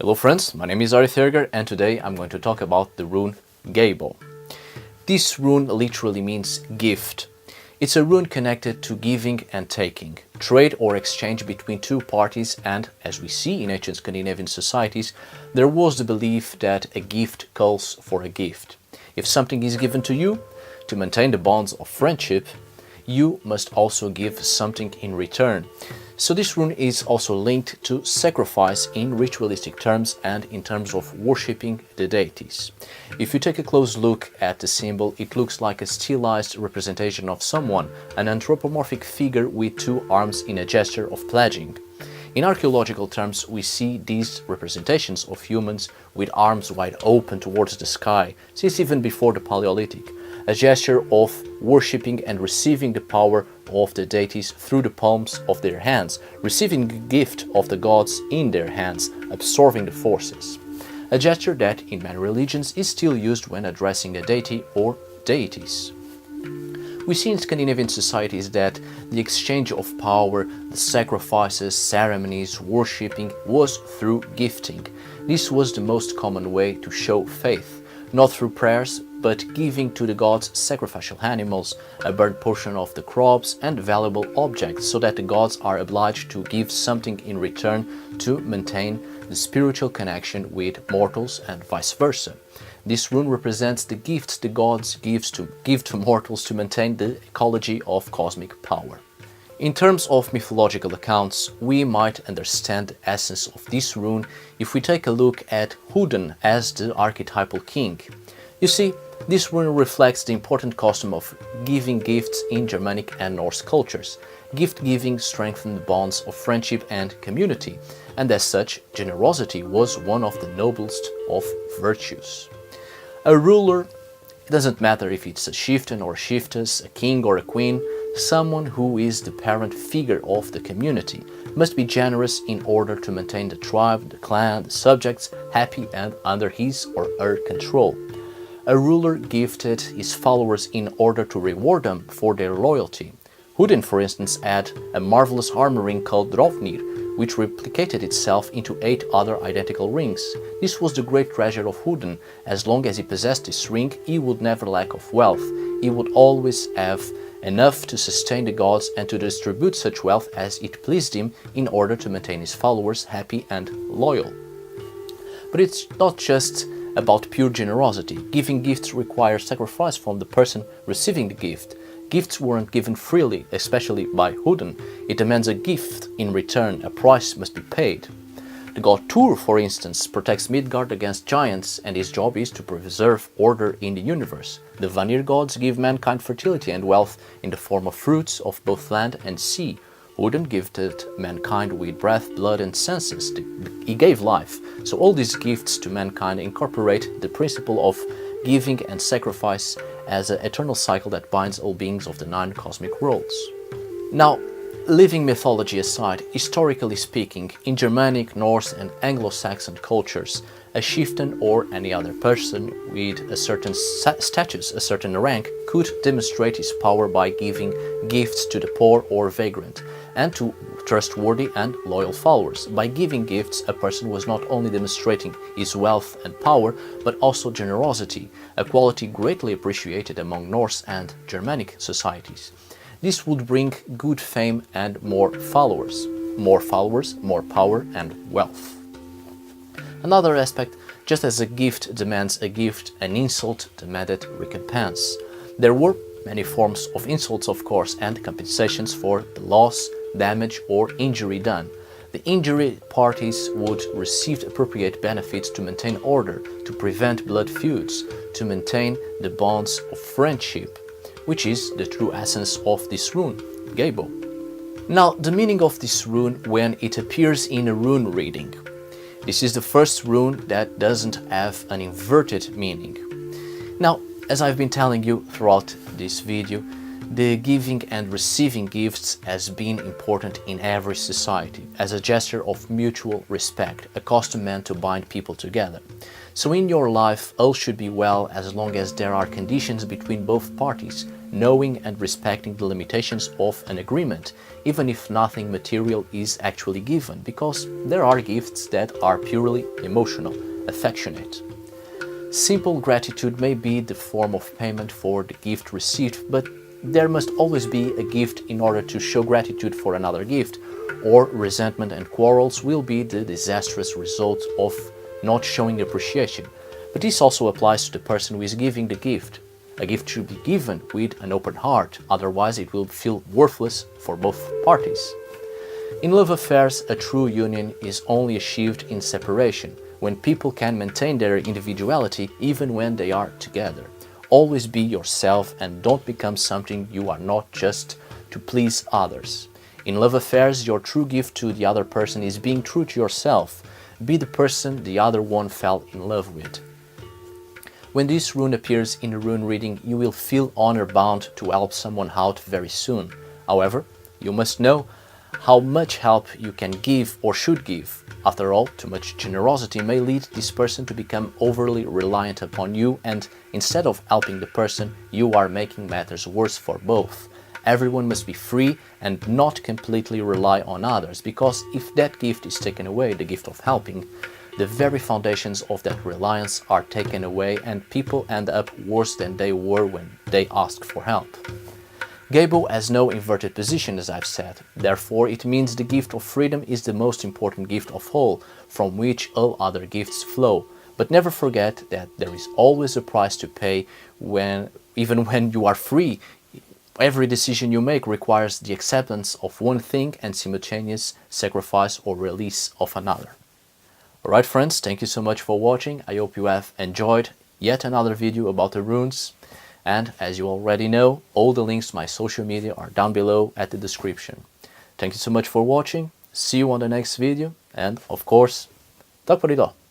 Hello friends, my name is Arithurger and today I'm going to talk about the rune Gebo. This rune literally means gift. It's a rune connected to giving and taking, trade or exchange between two parties, and as we see in ancient Scandinavian societies, there was the belief that a gift calls for a gift. If something is given to you, to maintain the bonds of friendship, you must also give something in return. So this rune is also linked to sacrifice in ritualistic terms and in terms of worshipping the deities. If you take a close look at the symbol, it looks like a stylized representation of someone, an anthropomorphic figure with two arms in a gesture of pledging. In archaeological terms, we see these representations of humans with arms wide open towards the sky, since even before the Paleolithic, a gesture of worshipping and receiving the power of the deities through the palms of their hands, receiving the gift of the gods in their hands, absorbing the forces. A gesture that, in many religions, is still used when addressing a deity or deities. We see in Scandinavian societies that the exchange of power, the sacrifices, ceremonies, worshipping was through gifting. This was the most common way to show faith, not through prayers, but giving to the gods sacrificial animals, a burnt portion of the crops and valuable objects, so that the gods are obliged to give something in return to maintain the spiritual connection with mortals and vice versa. This rune represents the gifts the gods give to mortals to maintain the ecology of cosmic power. In terms of mythological accounts, we might understand the essence of this rune if we take a look at Odin as the archetypal king. You see, this rune reflects the important custom of giving gifts in Germanic and Norse cultures. Gift-giving strengthened the bonds of friendship and community, and as such, generosity was one of the noblest of virtues. A ruler, it doesn't matter if it's a chieftain or chiefess, a king or a queen, someone who is the parent figure of the community, must be generous in order to maintain the tribe, the clan, the subjects happy and under his or her control. A ruler gifted his followers in order to reward them for their loyalty. Odin, for instance, had a marvelous armor ring called Draupnir, which replicated itself into 8 other identical rings. This was the great treasure of Odin. As long as he possessed this ring, he would never lack of wealth. He would always have enough to sustain the gods and to distribute such wealth as it pleased him in order to maintain his followers happy and loyal. But it's not just about pure generosity. Giving gifts requires sacrifice from the person receiving the gift. Gifts weren't given freely, especially by Odin. It demands a gift in return, a price must be paid. The god Thor, for instance, protects Midgard against giants, and his job is to preserve order in the universe. The Vanir gods give mankind fertility and wealth in the form of fruits of both land and sea. Odin gifted mankind with breath, blood and senses. He gave life. So all these gifts to mankind incorporate the principle of giving and sacrifice as an eternal cycle that binds all beings of the 9 cosmic worlds. Now, leaving mythology aside, historically speaking, in Germanic, Norse and Anglo-Saxon cultures, a chieftain or any other person with a certain status, a certain rank, could demonstrate his power by giving gifts to the poor or vagrant, and to trustworthy and loyal followers. By giving gifts, a person was not only demonstrating his wealth and power, but also generosity, a quality greatly appreciated among Norse and Germanic societies. This would bring good fame and more followers. More followers, more power and wealth. Another aspect, just as a gift demands a gift, an insult demanded recompense. There were many forms of insults, of course, and compensations for the loss, damage or injury done. The injured parties would receive appropriate benefits to maintain order, to prevent blood feuds, to maintain the bonds of friendship, which is the true essence of this rune, Gebo. Now, the meaning of this rune when it appears in a rune reading. This is the first rune that doesn't have an inverted meaning. Now, as I've been telling you throughout this video, the giving and receiving gifts has been important in every society as a gesture of mutual respect, a custom meant to bind people together. So in your life, all should be well as long as there are conditions between both parties, knowing and respecting the limitations of an agreement, even if nothing material is actually given, because there are gifts that are purely emotional, affectionate. Simple gratitude may be the form of payment for the gift received, but there must always be a gift in order to show gratitude for another gift, or resentment and quarrels will be the disastrous result of not showing appreciation. But this also applies to the person who is giving the gift. A gift should be given with an open heart, otherwise it will feel worthless for both parties. In love affairs, a true union is only achieved in separation, when people can maintain their individuality even when they are together. Always be yourself and don't become something you are not just to please others. In love affairs, your true gift to the other person is being true to yourself. Be the person the other one fell in love with. When this rune appears in a rune reading, you will feel honor-bound to help someone out very soon. However, you must know how much help you can give or should give. After all, too much generosity may lead this person to become overly reliant upon you, and instead of helping the person, you are making matters worse for both. Everyone must be free and not completely rely on others, because if that gift is taken away, the gift of helping, the very foundations of that reliance are taken away and people end up worse than they were when they asked for help. Gebo has no inverted position, as I've said. Therefore, it means the gift of freedom is the most important gift of all, from which all other gifts flow. But never forget that there is always a price to pay even when you are free. Every decision you make requires the acceptance of one thing and simultaneous sacrifice or release of another. Alright friends, thank you so much for watching. I hope you have enjoyed yet another video about the runes. And as you already know, all the links to my social media are down below at the description. Thank you so much for watching. See you on the next video. And of course, tack för idag!